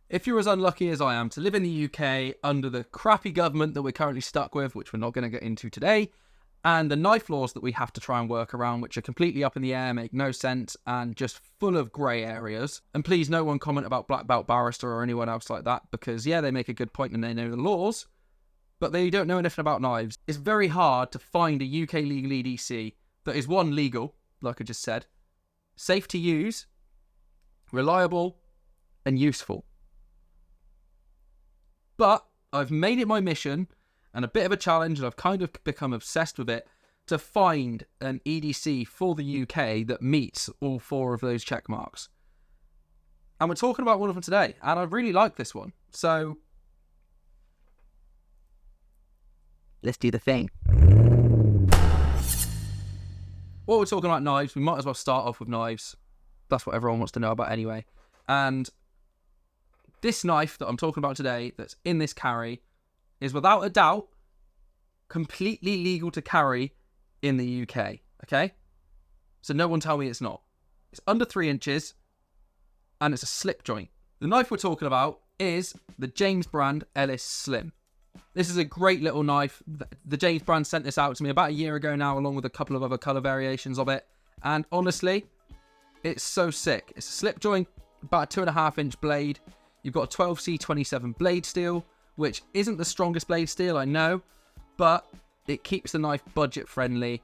If you're as unlucky as I am to live in the UK under the crappy government that we're currently stuck with, which we're not going to get into today, and the knife laws that we have to try and work around, which are completely up in the air, make no sense, and just full of grey areas. And please, no one comment about Black Belt Barrister or anyone else like that, because, yeah, they make a good point and they know the laws, but they don't know anything about knives. It's very hard to find a UK Legal EDC that is, one, legal, like I just said, safe to use, reliable, and useful. But I've made it my mission, and a bit of a challenge, and I've kind of become obsessed with it, to find an EDC for the UK that meets all four of those check marks. And we're talking about one of them today, and I really like this one. So let's do the thing. While we're talking about knives, we might as well start off with knives. That's what everyone wants to know about anyway. And this knife that I'm talking about today, that's in this carry, is without a doubt completely legal to carry in the UK, okay? So no one tell me it's not. It's under 3 inches, and it's a slip joint. The knife we're talking about is the James brand Ellis Slim. This is a great little knife. The James brand sent this out to me about a year ago now, along with a couple of other colour variations of it. And honestly, it's so sick. It's a slip joint, about a 2.5-inch blade. You've got a 12C27 blade steel, which isn't the strongest blade steel, I know, but it keeps the knife budget friendly.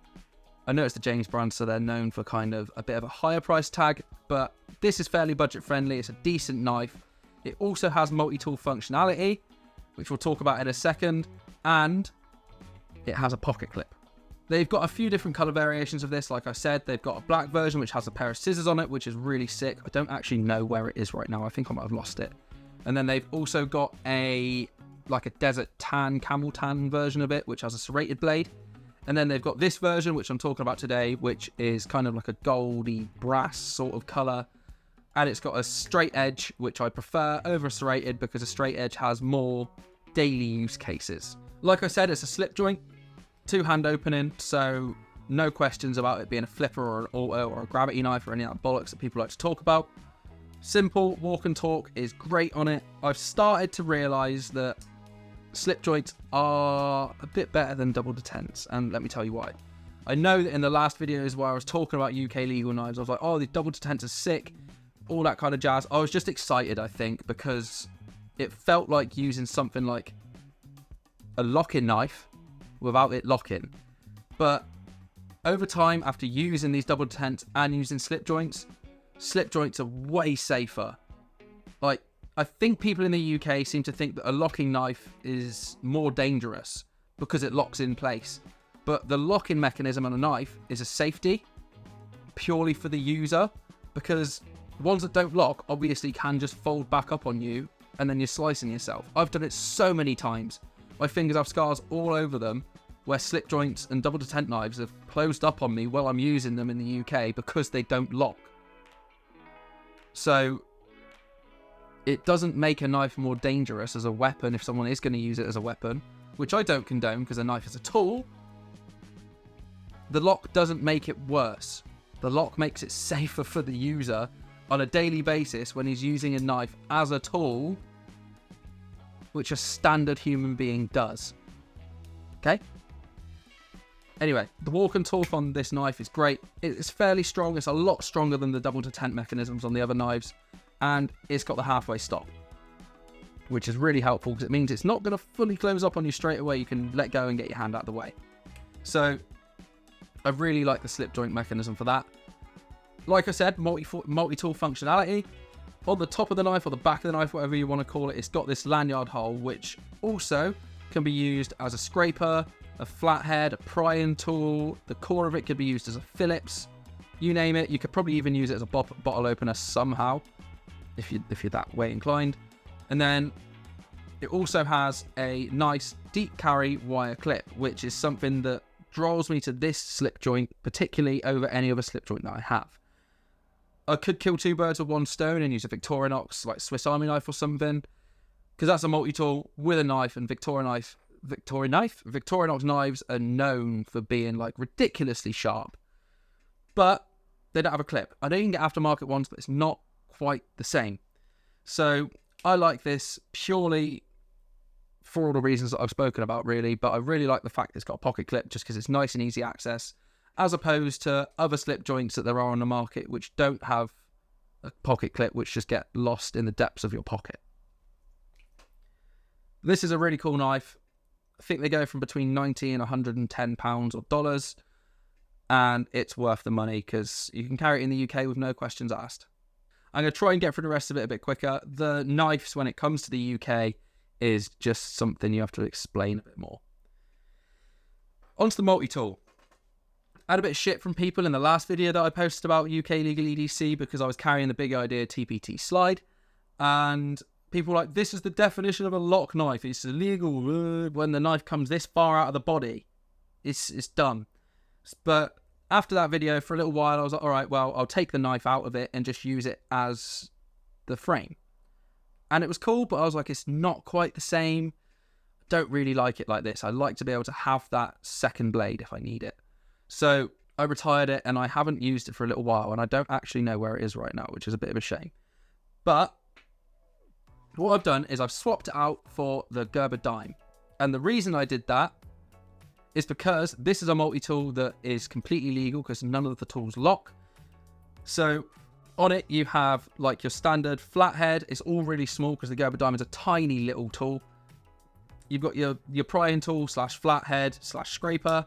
I know it's the James brand, so they're known for kind of a bit of a higher price tag, but this is fairly budget friendly. It's a decent knife. It also has multi-tool functionality, which we'll talk about in a second, and it has a pocket clip. They've got a few different colour variations of this, like I said. They've got a black version, which has a pair of scissors on it, which is really sick. I don't actually know where it is right now. I think I might have lost it. And then they've also got a desert tan, camel tan version of it, which has a serrated blade. And then they've got this version, which I'm talking about today, which is kind of like a goldy brass sort of colour. And it's got a straight edge, which I prefer over a serrated because a straight edge has more daily use cases. Like I said, it's a slip joint, 2-hand opening, so no questions about it being a flipper or an auto or a gravity knife or any of that bollocks that people like to talk about. Simple walk and talk is great on it. I've started to realise that slip joints are a bit better than double detents, and let me tell you why. I know that in the last videos where I was talking about UK legal knives, I was like, oh, these double detents are sick, all that kind of jazz. I was just excited, I think, because it felt like using something like a lock-in knife without it locking. But over time, after using these double detents and using slip joints are way safer. Like, I think people in the UK seem to think that a locking knife is more dangerous because it locks in place. But the locking mechanism on a knife is a safety purely for the user, because ones that don't lock obviously can just fold back up on you and then you're slicing yourself. I've done it so many times. My fingers have scars all over them where slip joints and double detent knives have closed up on me while I'm using them in the UK because they don't lock. So it doesn't make a knife more dangerous as a weapon if someone is going to use it as a weapon, which I don't condone because a knife is a tool. The lock doesn't make it worse. The lock makes it safer for the user on a daily basis when he's using a knife as a tool, which a standard human being does. Okay? Anyway, the walk and talk on this knife is great. It's fairly strong. It's a lot stronger than the double detent mechanisms on the other knives. And it's got the halfway stop, which is really helpful because it means it's not going to fully close up on you straight away. You can let go and get your hand out of the way. So I really like the slip joint mechanism for that. Like I said, multi-tool functionality. On the top of the knife or the back of the knife, whatever you want to call it, it's got this lanyard hole, which also can be used as a scraper, a flathead, a prying tool. The core of it could be used as a Phillips. You name it. You could probably even use it as a bottle opener somehow, if you're that way inclined. And then it also has a nice deep carry wire clip, which is something that draws me to this slip joint, particularly over any other slip joint that I have. I could kill two birds with one stone and use a Victorinox, like Swiss Army knife or something, because that's a multi-tool with a knife, and Victorinox knives are known for being like ridiculously sharp, but they don't have a clip. I know you can get aftermarket ones, but it's not quite the same. So I like this purely for all the reasons that I've spoken about, really, but I really like the fact it's got a pocket clip just because it's nice and easy access, as opposed to other slip joints that there are on the market which don't have a pocket clip, which just get lost in the depths of your pocket. This is a really cool knife. I think they go from between 90 and 110 pounds or dollars, and it's worth the money because you can carry it in the UK with no questions asked. I'm going to try and get through the rest of it a bit quicker. The knives, when it comes to the UK, is just something you have to explain a bit more. Onto the Multitool. I had a bit of shit from people in the last video that I posted about UK Legal EDC because I was carrying the Big Idea TPT slide, and people were like, this is the definition of a lock knife. It's illegal when the knife comes this far out of the body. It's done. But after that video, for a little while, I was like, all right, well, I'll take the knife out of it and just use it as the frame. And it was cool, but I was like, it's not quite the same. Don't really like it like this. I like to be able to have that second blade if I need it. So I retired it, and I haven't used it for a little while, and I don't actually know where it is right now, which is a bit of a shame. But what I've done is I've swapped it out for the Gerber dime. And the reason I did that is because this is a multi-tool that is completely legal because none of the tools lock. So on it, you have like your standard flathead. It's all really small because the Gerber dime is a tiny little tool. You've got your prying tool / flathead / scraper,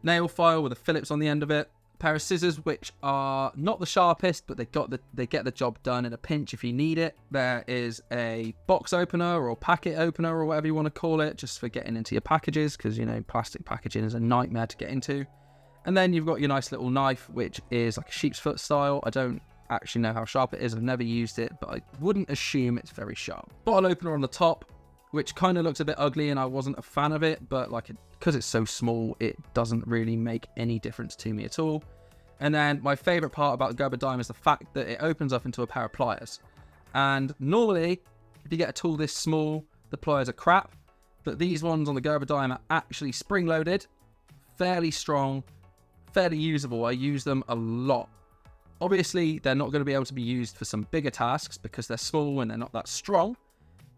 nail file with the Phillips on the end of it, a pair of scissors which are not the sharpest, but they get the job done in a pinch if you need it. There is a box opener or packet opener or whatever you want to call it, just for getting into your packages, because you know plastic packaging is a nightmare to get into. And then you've got your nice little knife, which is like a sheep's foot style. I don't actually know how sharp it is. I've never used it, but I wouldn't assume it's very sharp. Bottle opener on the top, which kind of looks a bit ugly, and I wasn't a fan of it, but like because it's so small, it doesn't really make any difference to me at all. And then my favorite part about the Gerber dime is the fact that it opens up into a pair of pliers. And normally, if you get a tool this small, the pliers are crap, but these ones on the Gerber dime are actually spring-loaded, fairly strong, fairly usable. I use them a lot. Obviously, they're not going to be able to be used for some bigger tasks because they're small and they're not that strong.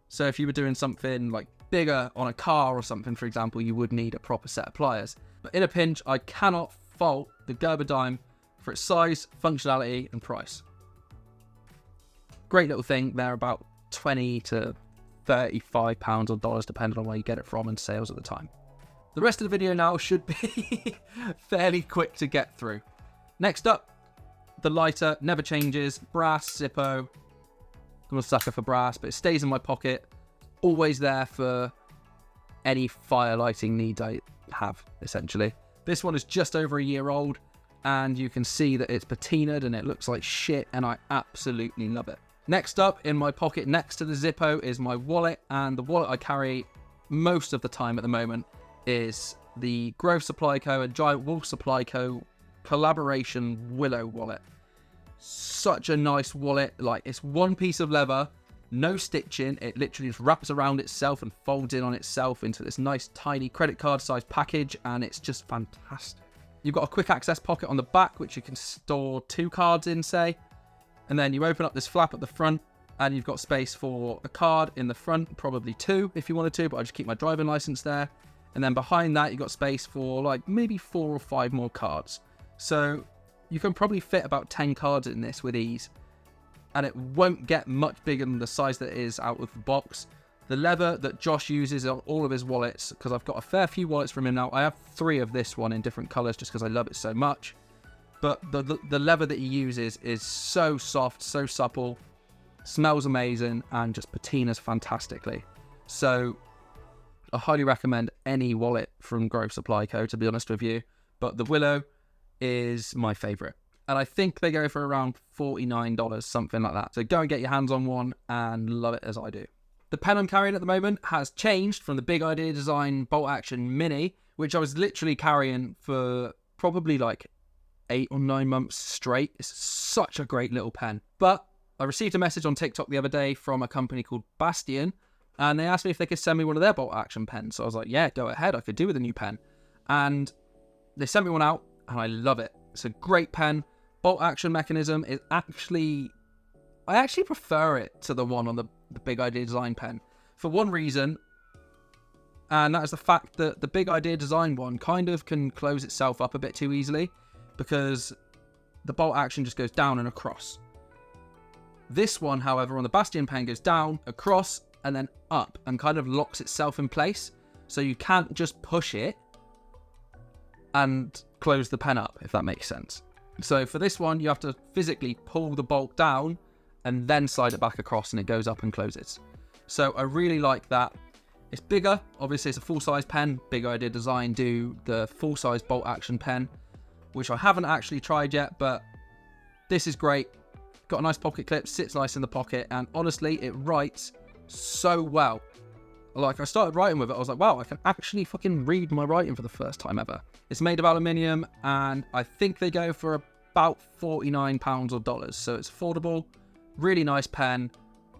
So if you were doing something like bigger on a car or something, for example, you would need a proper set of pliers. But in a pinch, I cannot fault the Gerber dime for its size, functionality, and price. Great little thing. They're about 20 to 35 pounds or dollars, depending on where you get it from and sales at the time. The rest of the video now should be fairly quick to get through. Next up, the lighter never changes. Brass Zippo. I'm a sucker for brass, but it stays in my pocket. Always there for any fire lighting needs I have, essentially. This one is just over a year old, and you can see that it's patinaed and it looks like shit, and I absolutely love it. Next up, in my pocket next to the Zippo is my wallet, and the wallet I carry most of the time at the moment is the Grove Supply Co. and Giant Wolf Supply Co. collaboration Willow wallet. Such a nice wallet. Like, it's one piece of leather, no stitching. It literally just wraps around itself and folds in on itself into this nice tiny credit card sized package, and it's just fantastic. You've got a quick access pocket on the back which you can store 2 cards in, say, and then you open up this flap at the front and you've got space for a card in the front, probably 2 if you wanted to, but I just keep my driving license there. And then behind that you've got space for like maybe 4 or 5 more cards. So you can probably fit about 10 cards in this with ease, and it won't get much bigger than the size that it is out of the box. The leather that Josh uses on all of his wallets, because I've got a fair few wallets from him now. I have 3 of this one in different colors just because I love it so much. But the leather that he uses is so soft, so supple, smells amazing, and just patinas fantastically. So I highly recommend any wallet from Grove Supply Co., to be honest with you. But the Willow is my favorite, and I think they go for around $49, something like that. So go and get your hands on one and love it as I do. The pen I'm carrying at the moment has changed from the Big Idea Design Bolt Action Mini, which I was literally carrying for probably like 8 or 9 months straight. It's such a great little pen. But I received a message on TikTok the other day from a company called Bastion, and they asked me if they could send me one of their Bolt Action pens. So I was like, yeah, go ahead, I could do with a new pen. And they sent me one out, and I love it. It's a great pen. Bolt action mechanism is I actually prefer it to the one on the the Big Idea Design pen for one reason, and that is the fact that the Big Idea Design one kind of can close itself up a bit too easily because the bolt action just goes down and across. This one, however, on the Bastion pen goes down, across, and then up, and kind of locks itself in place. So you can't just push it and close the pen up, if that makes sense. So for this one, you have to physically pull the bolt down and then slide it back across, and it goes up and closes. So I really like that. It's bigger. Obviously, it's a full-size pen. Big Idea Design do the full-size bolt action pen, which I haven't actually tried yet, but this is great. Got a nice pocket clip, sits nice in the pocket, and honestly, it writes so well. Like, I started writing with it, I was like, wow, I can actually fucking read my writing for the first time ever. It's made of aluminium, and I think they go for about £49 or dollars, so it's affordable. Really nice pen,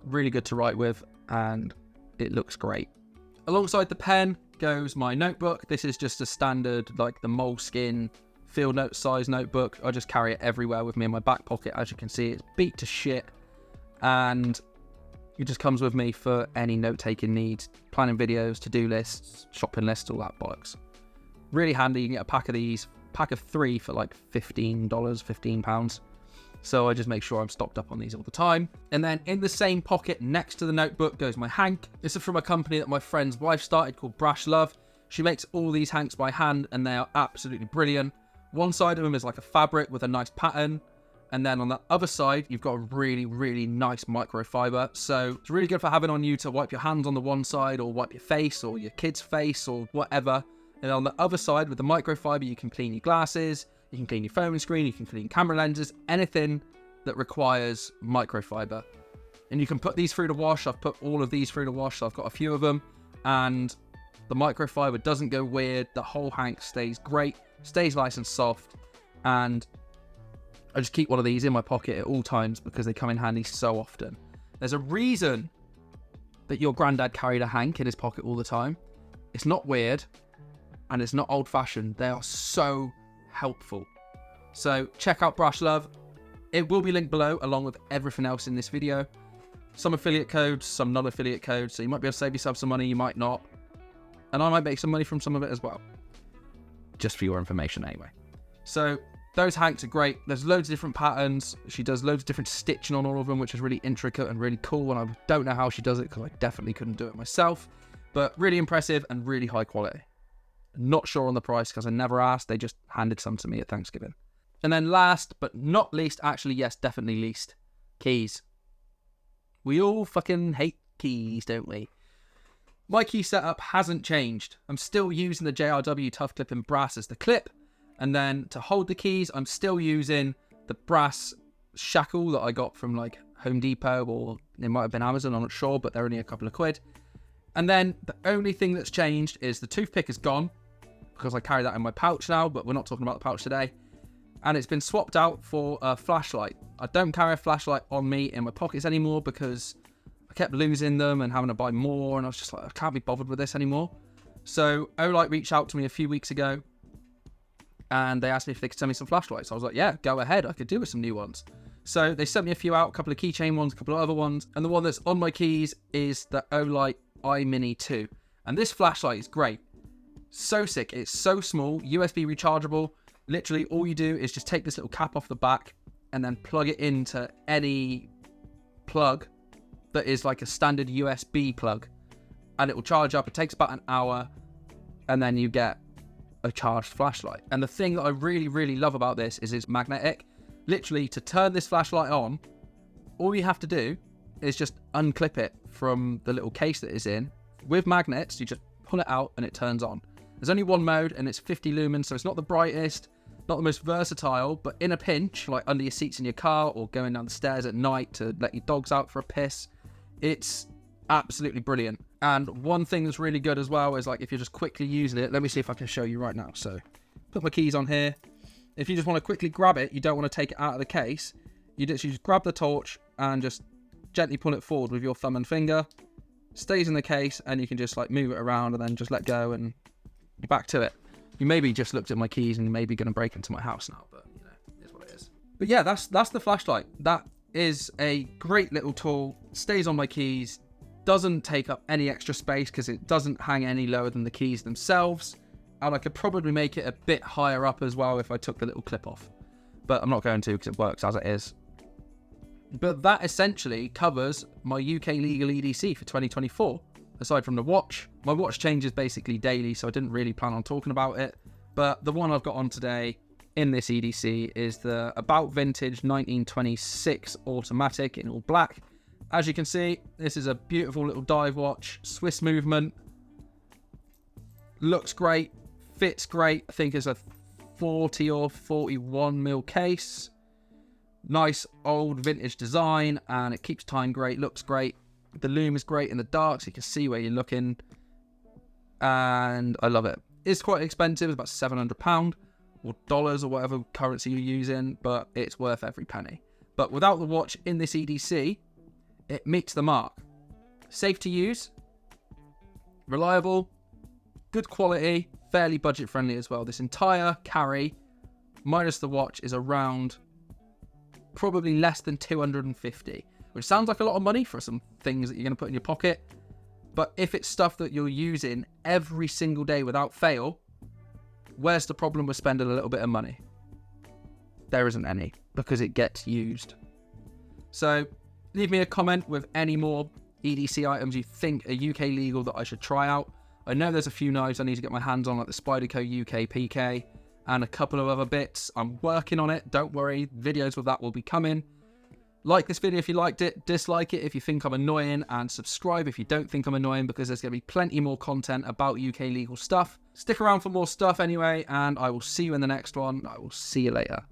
really good to write with, and it looks great. Alongside the pen goes my notebook. This is just a standard, like the Moleskine field note size notebook. I just carry it everywhere with me in my back pocket. As you can see, it's beat to shit, and it just comes with me for any note-taking needs, planning videos, to-do lists, shopping lists, all that bollocks. Really handy. You can get a pack of these, pack of 3 for like $15, £15. So I just make sure I'm stocked up on these all the time. And then in the same pocket next to the notebook goes my hank. This is from a company that my friend's wife started called Brash Love. She makes all these hanks by hand, and they are absolutely brilliant. One side of them is like a fabric with a nice pattern. And then on the other side, you've got a really, really nice microfiber. So it's really good for having on you to wipe your hands on the one side, or wipe your face or your kid's face or whatever. And on the other side with the microfiber, you can clean your glasses, you can clean your phone screen, you can clean camera lenses, anything that requires microfiber. And you can put these through the wash. I've put all of these through the wash, so I've got a few of them. And the microfiber doesn't go weird. The whole hank stays great, stays nice and soft. And I just keep one of these in my pocket at all times because they come in handy so often. There's a reason that your granddad carried a hank in his pocket all the time. It's not weird, and it's not old-fashioned. They are so helpful. So check out Brash Love. It will be linked below along with everything else in this video. Some affiliate codes, some non-affiliate codes, so you might be able to save yourself some money, you might not. And I might make some money from some of it as well. Just for your information anyway. So those hanks are great. There's loads of different patterns. She does loads of different stitching on all of them, which is really intricate and really cool. And I don't know how she does it because I definitely couldn't do it myself. But really impressive and really high quality. Not sure on the price because I never asked. They just handed some to me at Thanksgiving. And then last but not least, actually, yes, definitely least, keys. We all fucking hate keys, don't we? My key setup hasn't changed. I'm still using the JRW Tough Clip and brass as the clip. And then to hold the keys, I'm still using the brass shackle that I got from like Home Depot, or it might have been Amazon, I'm not sure, but they're only a couple of quid. And then the only thing that's changed is the toothpick is gone because I carry that in my pouch now, but we're not talking about the pouch today. And it's been swapped out for a flashlight. I don't carry a flashlight on me in my pockets anymore because I kept losing them and having to buy more, and I was just like, I can't be bothered with this anymore. So Olight reached out to me a few weeks ago, and they asked me if they could send me some flashlights. I was like, yeah, go ahead. I could do with some new ones. So they sent me a few out, a couple of keychain ones, a couple of other ones. And the one that's on my keys is the Olight iMini 2. And this flashlight is great. So sick. It's so small, USB rechargeable. Literally all you do is just take this little cap off the back and then plug it into any plug that is like a standard USB plug. And it will charge up. It takes about an hour. And then you get a charged flashlight. And the thing that I really, really love about this is it's magnetic. Literally, to turn this flashlight on, all you have to do is just unclip it from the little case that it's in. With magnets, you just pull it out and it turns on. There's only one mode and it's 50 lumens, so it's not the brightest, not the most versatile, but in a pinch, like under your seats in your car or going down the stairs at night to let your dogs out for a piss, it's absolutely brilliant. And one thing that's really good as well is like if you're just quickly using it, let me see if I can show you right now. So put my keys on here. If you just want to quickly grab it, you don't want to take it out of the case, you just grab the torch and just gently pull it forward with your thumb and finger. Stays in the case and you can just like move it around and then just let go and you're back to it. You maybe just looked at my keys and you're maybe going to break into my house now, but you know, it is what it is. But yeah, that's the flashlight. That is a great little tool, stays on my keys, doesn't take up any extra space because it doesn't hang any lower than the keys themselves, and I could probably make it a bit higher up as well if I took the little clip off, but I'm not going to because it works as it is. But that essentially covers my UK Legal EDC for 2024. Aside from the watch, my watch changes basically daily, so I didn't really plan on talking about it, but the one I've got on today in this EDC is the About Vintage 1926 automatic in all black. As you can see, this is a beautiful little dive watch, Swiss movement, looks great, fits great. I think it's a 40 or 41 mil case, nice old vintage design, and it keeps time great, looks great. The lume is great in the dark, so you can see where you're looking, and I love it. It's quite expensive, it's about £700 or dollars or whatever currency you're using, but it's worth every penny. But without the watch in this EDC, it meets the mark. Safe to use, reliable, good quality, fairly budget friendly as well. This entire carry, minus the watch, is around probably less than 250, which sounds like a lot of money for some things that you're going to put in your pocket. But if it's stuff that you're using every single day without fail, where's the problem with spending a little bit of money? There isn't any, because it gets used. So leave me a comment with any more EDC items you think are UK legal that I should try out. I know there's a few knives I need to get my hands on, like the Spyderco UK PK and a couple of other bits. I'm working on it, don't worry, videos with that will be coming. Like this video if you liked it, dislike it if you think I'm annoying, and subscribe if you don't think I'm annoying, because there's going to be plenty more content about UK legal stuff. Stick around for more stuff anyway, and I will see you in the next one. I will see you later.